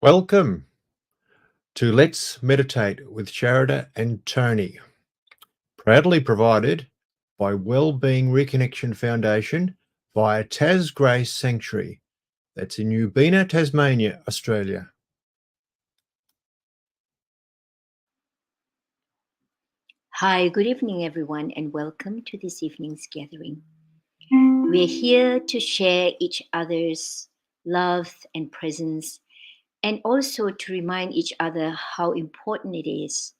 Welcome to Let's Meditate with Sharada and Tony, proudly provided by Wellbeing Reconnection Foundation via Tas Grace Sanctuary. That's in Ubina, Tasmania, Australia. Hi, good evening, everyone, and welcome to this evening's gathering. We're here to share each other's love and presence, and also to remind each other how important it is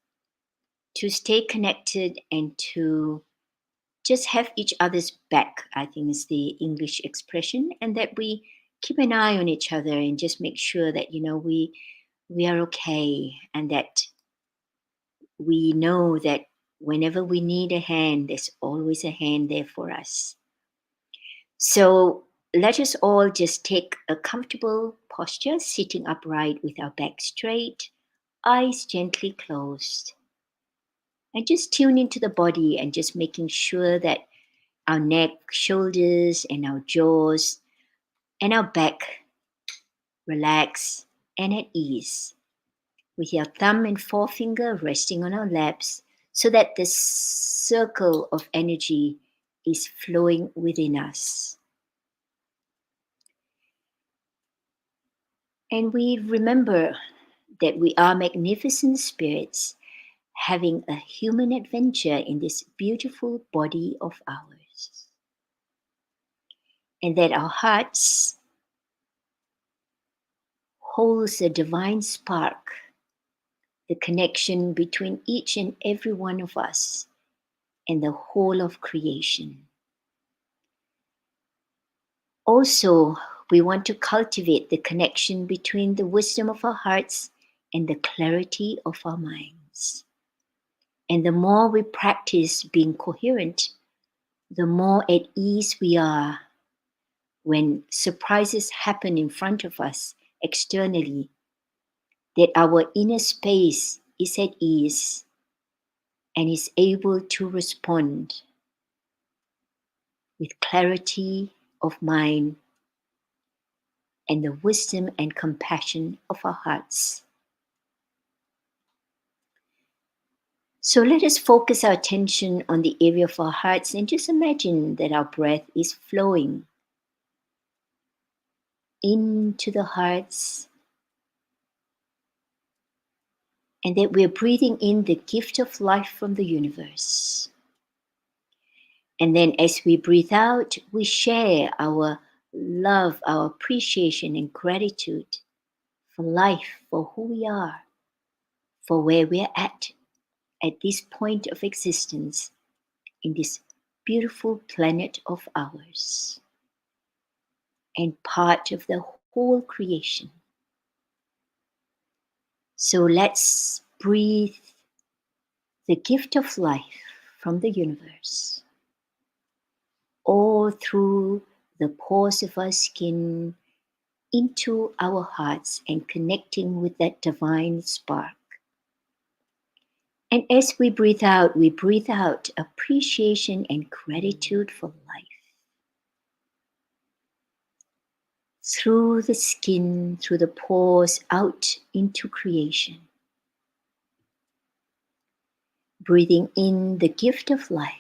to stay connected and to just have each other's back, I think is the English expression, and that we keep an eye on each other and just make sure that, we are okay, and that we know that whenever we need a hand, there's always a hand there for us. So let us all just take a comfortable posture, sitting upright with our back straight, eyes gently closed. And just tune into the body and just making sure that our neck, shoulders, and our jaws and our back relax and at ease, with your thumb and forefinger resting on our laps so that the circle of energy is flowing within us. And we remember that we are magnificent spirits having a human adventure in this beautiful body of ours. And that our hearts holds a divine spark, the connection between each and every one of us and the whole of creation. Also, we want to cultivate the connection between the wisdom of our hearts and the clarity of our minds. And the more we practice being coherent, the more at ease we are when surprises happen in front of us externally, that our inner space is at ease and is able to respond with clarity of mind and the wisdom and compassion of our hearts. So let us focus our attention on the area of our hearts and just imagine that our breath is flowing into the hearts and that we're breathing in the gift of life from the universe. And then as we breathe out, we share our love, our appreciation and gratitude for life, for who we are, for where we're at this point of existence in this beautiful planet of ours and part of the whole creation. So let's breathe the gift of life from the universe all through the pores of our skin into our hearts and connecting with that divine spark. And as we breathe out appreciation and gratitude for life. Through the skin, through the pores, out into creation. Breathing in the gift of life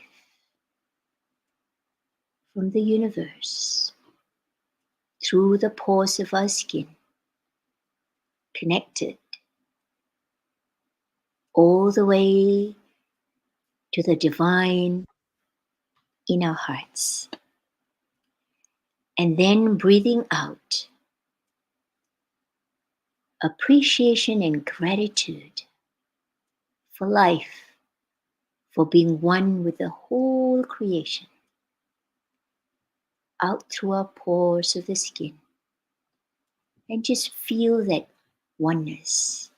from the universe, through the pores of our skin, connected all the way to the divine in our hearts. And then breathing out appreciation and gratitude for life, for being one with the whole creation, out through our pores of the skin. And just feel that oneness.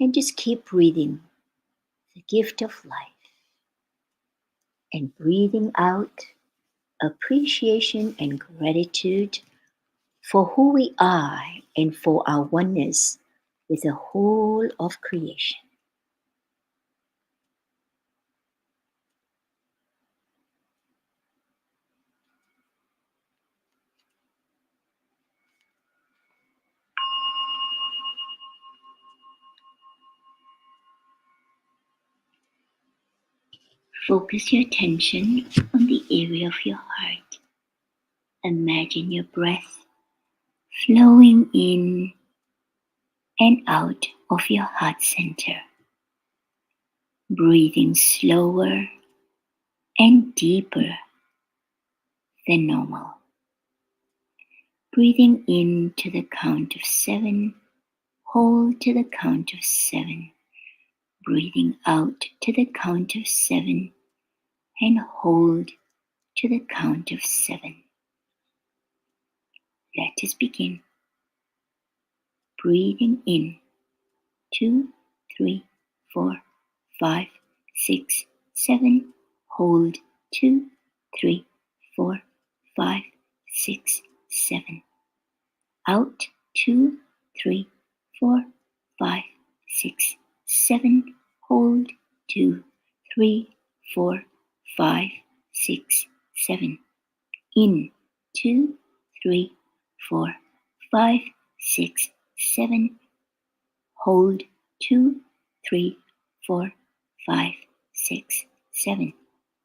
And just keep breathing the gift of life. And breathing out appreciation and gratitude for who we are and for our oneness with the whole of creation. Focus your attention on the area of your heart. Imagine your breath flowing in and out of your heart center, breathing slower and deeper than normal. Breathing in to the count of 7, hold to the count of 7. Breathing out to the count of 7 and hold to the count of 7. Let us begin. Breathing in 2, 3, 4, 5, 6, 7. Hold 2, 3, 4, 5, 6, 7. Out 2, 3, 4, 5, 6, 7. Hold 2, 3, 4, 5, 6, 7. In 2, 3, 4, 5, 6, 7. Hold 2, 3, 4, 5, 6, 7.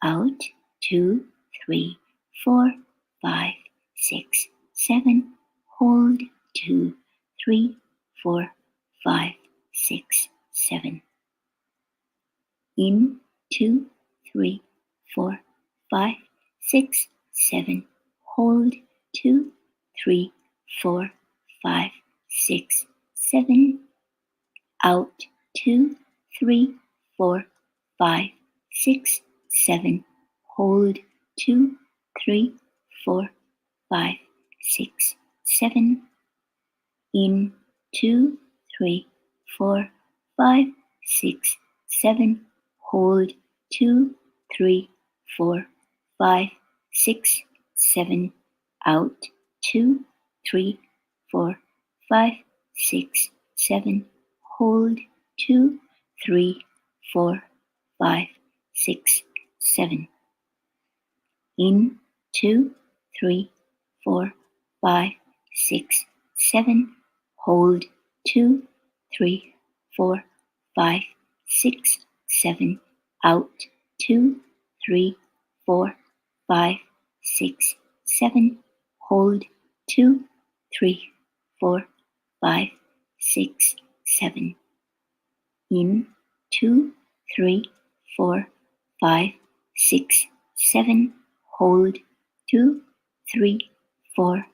Out 2, 3, 4, 5, 6, 7. Hold 2, 3, 4, 5, 6, 7. In 2, 3, 4, 5, 6, 7. Hold 2, 3, 4, 5, 6, 7. Out 2, 3, 4, 5, 6, 7. Hold 2, 3, 4, 5, 6, 7. In 2, 3, 4, 5, 6, 7. Hold 2, 3, 4, 5, 6, 7. Out 2, 3, 4, 5, 6, 7. Hold 2, 3, 4, 5, 6, 7. In 2, 3, 4, 5, 6, 7. Hold 2, 3, 4, 5, 6, 7. Out 2, 3, 4, 5, 6, 7. Hold 2, 3, 4, 5, 6, 7. In 2, 3, 4, 5, 6, 7. Hold 2, 3, 4,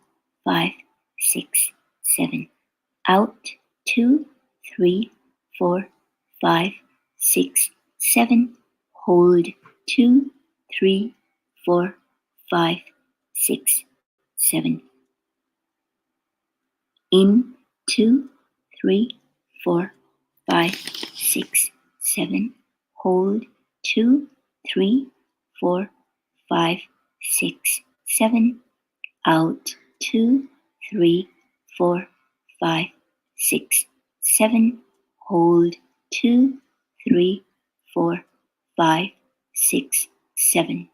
5, 6, 7. Out 2, 3, 4, 5, 6, 7. Hold 2, 3, 4, 5, 6, 7. In 2, 3, 4, 5, 6, 7. Hold 2, 3, 4, 5, 6, 7. Out 2, 3, 4, 5, 6, 7. Hold 2, 3, 4, 5, 6, 7.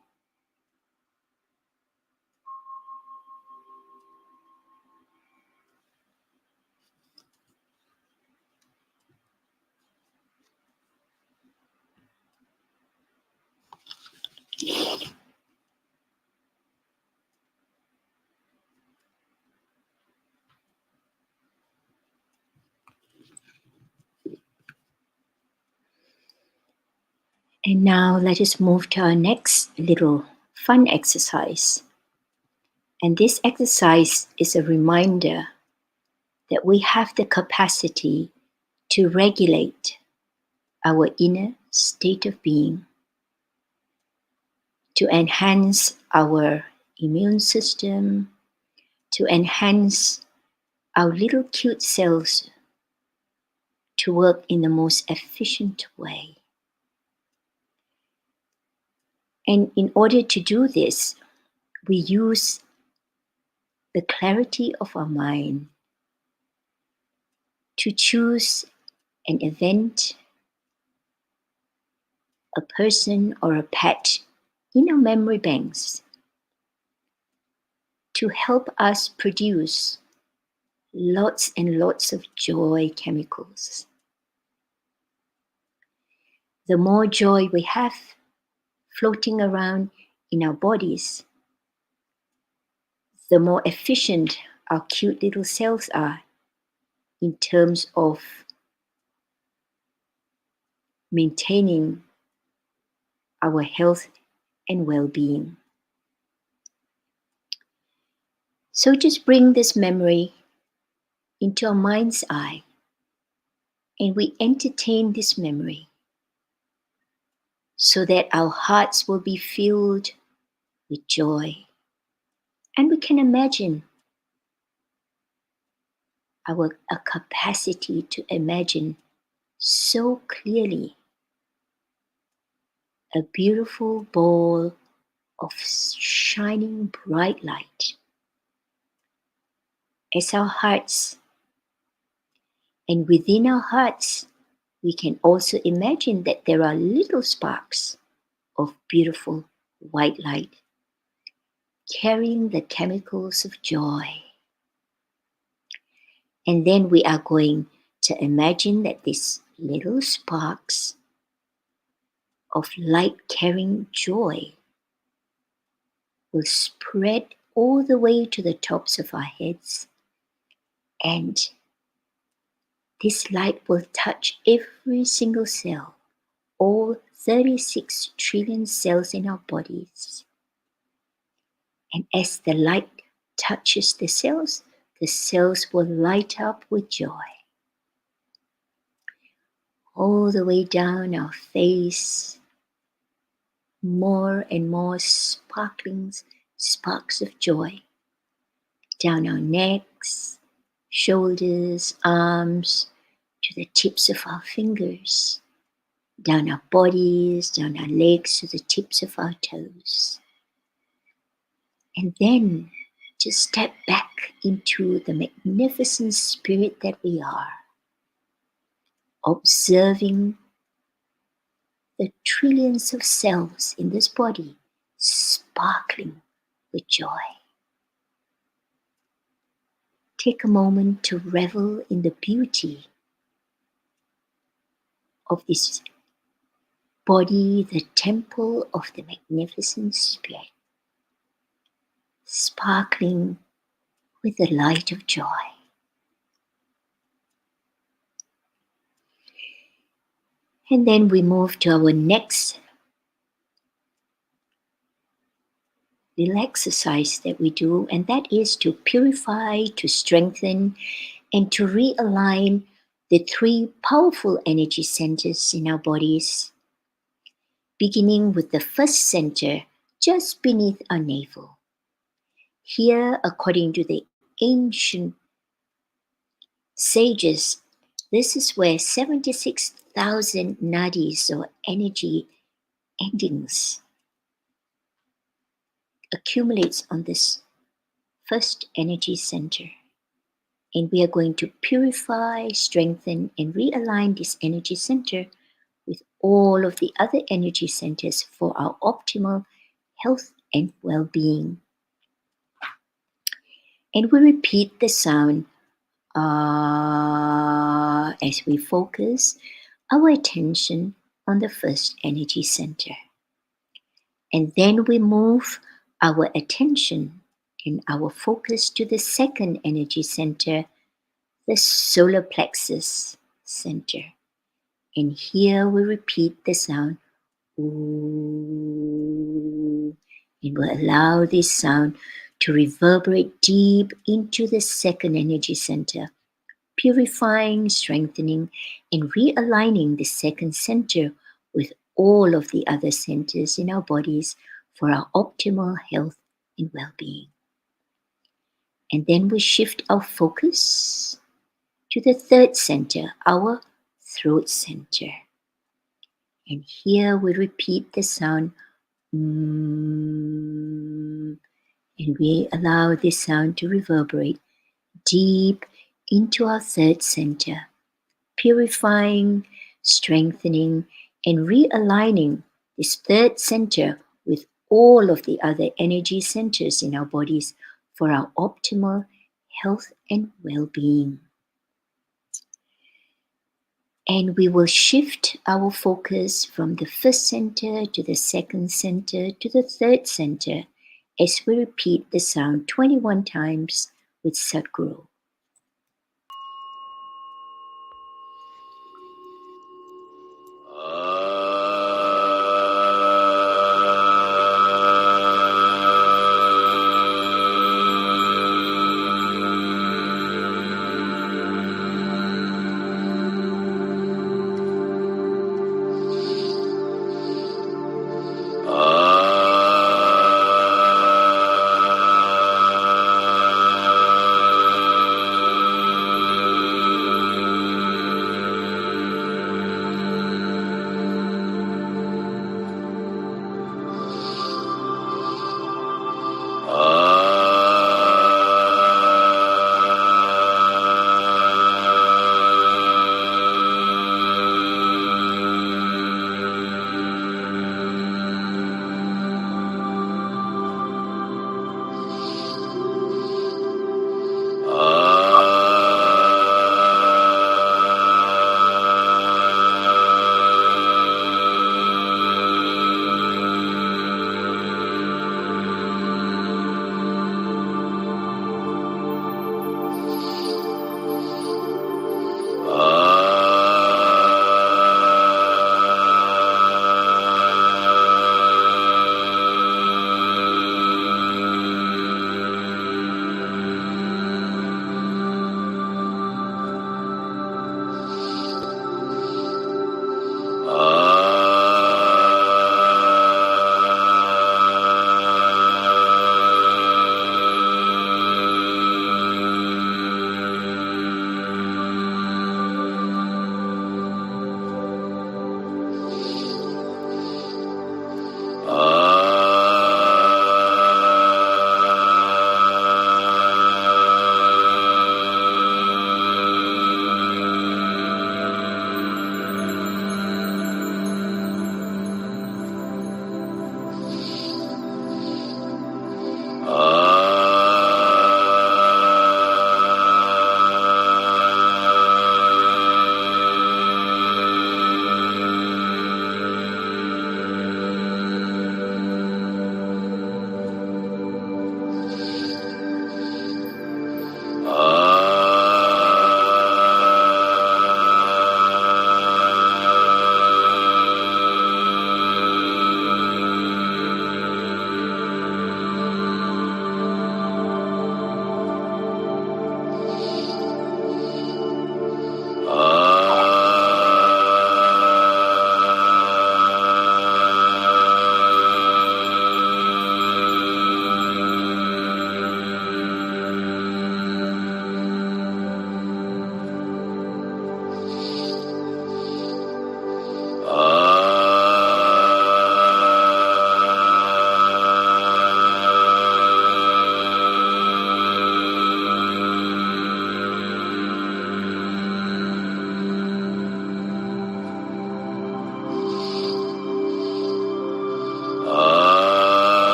And now let us move to our next little fun exercise. And this exercise is a reminder that we have the capacity to regulate our inner state of being, to enhance our immune system, to enhance our little cute cells to work in the most efficient way. And in order to do this, we use the clarity of our mind to choose an event, a person, or a pet in our memory banks to help us produce lots and lots of joy chemicals. The more joy we have floating around in our bodies, the more efficient our cute little cells are in terms of maintaining our health and well-being. So just bring this memory into our mind's eye, and we entertain this memory so that our hearts will be filled with joy. And we can imagine a capacity to imagine so clearly a beautiful ball of shining bright light as our hearts. And within our hearts, we can also imagine that there are little sparks of beautiful white light carrying the chemicals of joy. And then we are going to imagine that these little sparks of light carrying joy will spread all the way to the tops of our heads, and this light will touch every single cell, all 36 trillion cells in our bodies. And as the light touches the cells will light up with joy. All the way down our face, more and more sparkling sparks of joy. Down our necks, shoulders, arms, to the tips of our fingers. Down our bodies, down our legs, to the tips of our toes. And then just step back into the magnificent spirit that we are, observing the trillions of cells in this body sparkling with joy. Take a moment to revel in the beauty of this body, the temple of the magnificent spirit, sparkling with the light of joy. And then we move to our next little exercise that we do, and that is to purify, to strengthen, and to realign the 3 powerful energy centers in our bodies, beginning with the first center just beneath our navel. Here, according to the ancient sages, this is where 76,000 nadis or energy endings accumulates on this first energy center. And we are going to purify, strengthen, and realign this energy center with all of the other energy centers for our optimal health and well-being. And we repeat the sound as we focus our attention on the first energy center. And then we move our attention and our focus to the second energy center, the solar plexus center. And here we repeat the sound ooh, and we'll allow this sound to reverberate deep into the second energy center, purifying, strengthening, and realigning the second center with all of the other centers in our bodies for our optimal health and well-being. And then we shift our focus to the third center, our throat center. And here we repeat the sound and we allow this sound to reverberate deep into our third center, purifying, strengthening, and realigning this third center with all of the other energy centers in our bodies for our optimal health and well-being. And we will shift our focus from the first center to the second center to the third center as we repeat the sound 21 times with Sadhguru.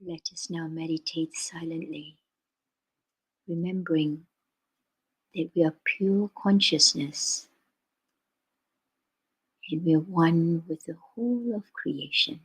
Let us now meditate silently, remembering that we are pure consciousness and we are one with the whole of creation.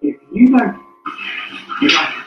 If you don't, if I,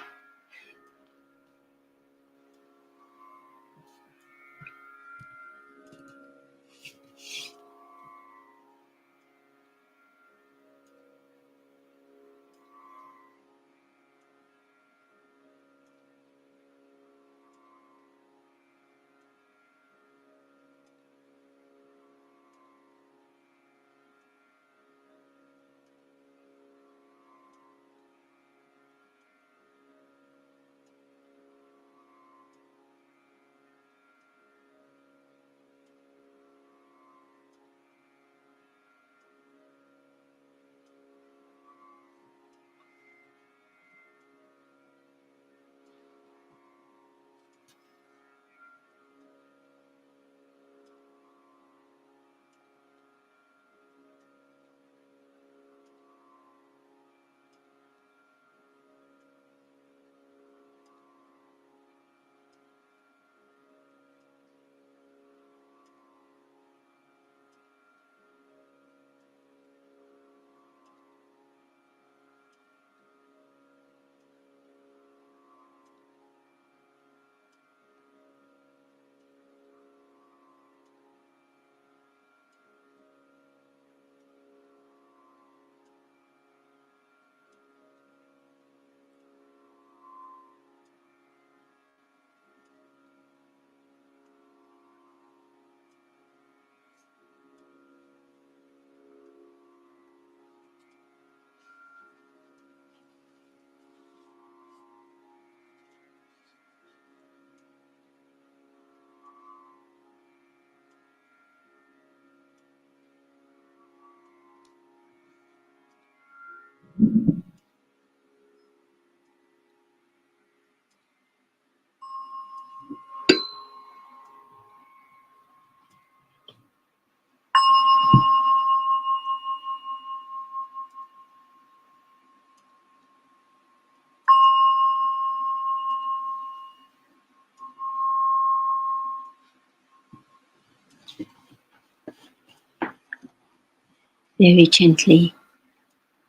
Very gently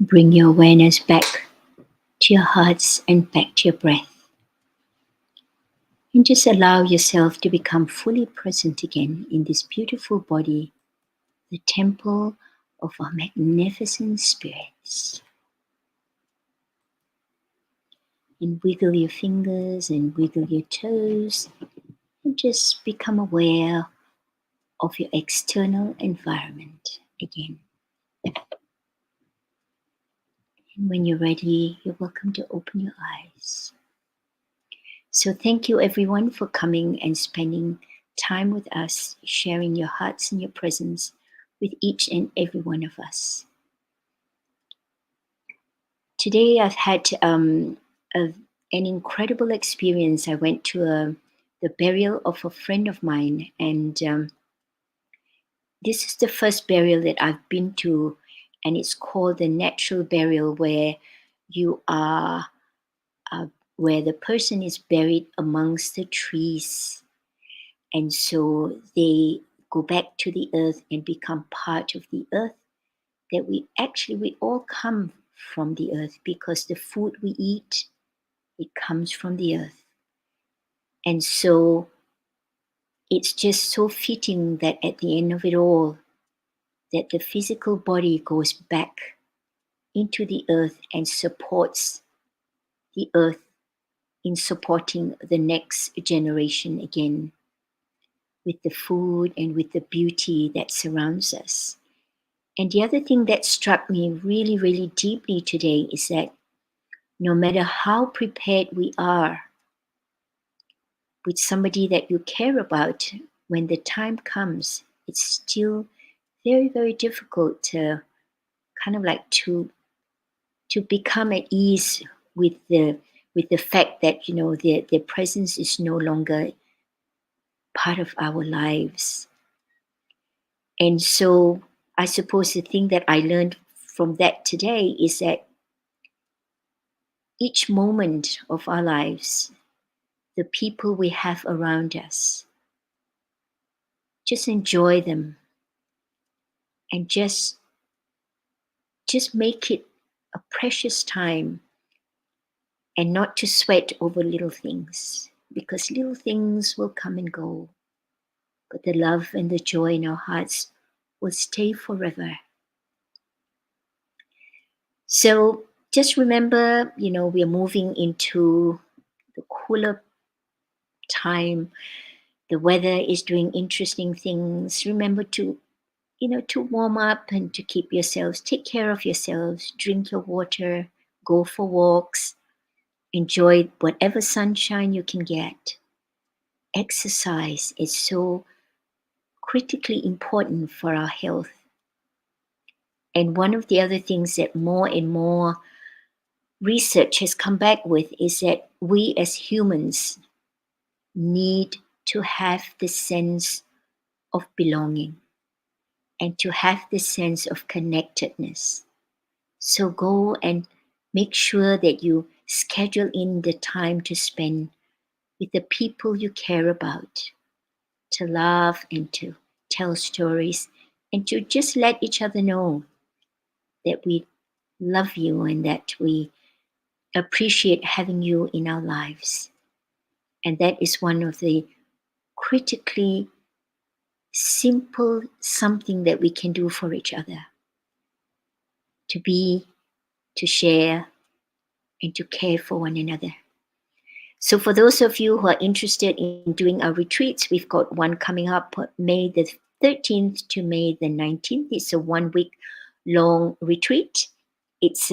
bring your awareness back to your hearts and back to your breath. And just allow yourself to become fully present again in this beautiful body, the temple of our magnificent spirits. And wiggle your fingers and wiggle your toes and just become aware of your external environment again. And when you're ready, you're welcome to open your eyes. So thank you everyone for coming and spending time with us, sharing your hearts and your presence with each and every one of us. Today I've had an incredible experience. I went to the burial of a friend of mine, and this is the first burial that I've been to, and it's called the natural burial, where you are where the person is buried amongst the trees, and so they go back to the earth and become part of the earth. That we all come from the earth, because the food we eat, it comes from the earth. And so it's just so fitting that at the end of it all, that the physical body goes back into the earth and supports the earth in supporting the next generation again, with the food and with the beauty that surrounds us. And the other thing that struck me really, really deeply today is that no matter how prepared we are with somebody that you care about, when the time comes, it's still very, very difficult to kind of like to become at ease with the fact that, you know, their presence is no longer part of our lives. And so I suppose the thing that I learned from that today is that each moment of our lives, the people we have around us, just enjoy them and just make it a precious time, and not to sweat over little things, because little things will come and go, but the love and the joy in our hearts will stay forever. So just remember, you know, we are moving into the cooler time. The weather is doing interesting things. Remember to, you know, to warm up and to keep yourselves, take care of yourselves, drink your water, go for walks, enjoy whatever sunshine you can get. Exercise is so critically important for our health. And one of the other things that more and more research has come back with is that we as humans need to have the sense of belonging and to have the sense of connectedness. So go and make sure that you schedule in the time to spend with the people you care about, to laugh and to tell stories and to just let each other know that we love you and that we appreciate having you in our lives. And that is one of the critically simple something that we can do for each other. To be, to share, and to care for one another. So for those of you who are interested in doing our retreats, we've got one coming up May the 13th to May the 19th. It's a 1 week long retreat. It's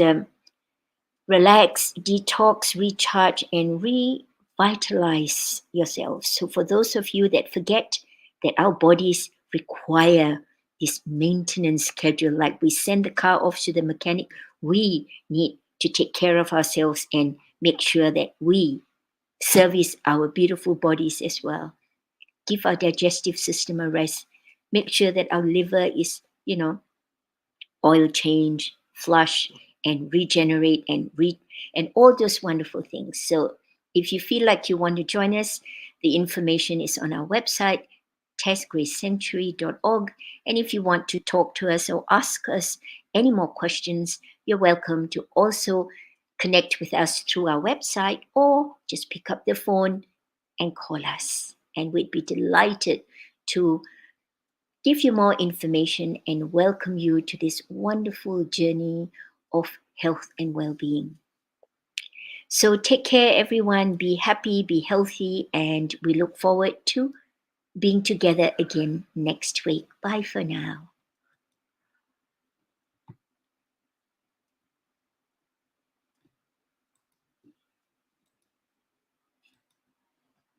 relax, detox, recharge, and revitalize yourselves. So for those of you that forget that our bodies require this maintenance schedule, like we send the car off to the mechanic, we need to take care of ourselves and make sure that we service our beautiful bodies as well. Give our digestive system a rest. Make sure that our liver is, you know, oil change, flush, and regenerate and all those wonderful things. So if you feel like you want to join us, the information is on our website, testgracesanctuary.org. And if you want to talk to us or ask us any more questions, you're welcome to also connect with us through our website or just pick up the phone and call us. And we'd be delighted to give you more information and welcome you to this wonderful journey of health and well-being. So take care, everyone. Be happy, be healthy, and we look forward to being together again next week. Bye for now.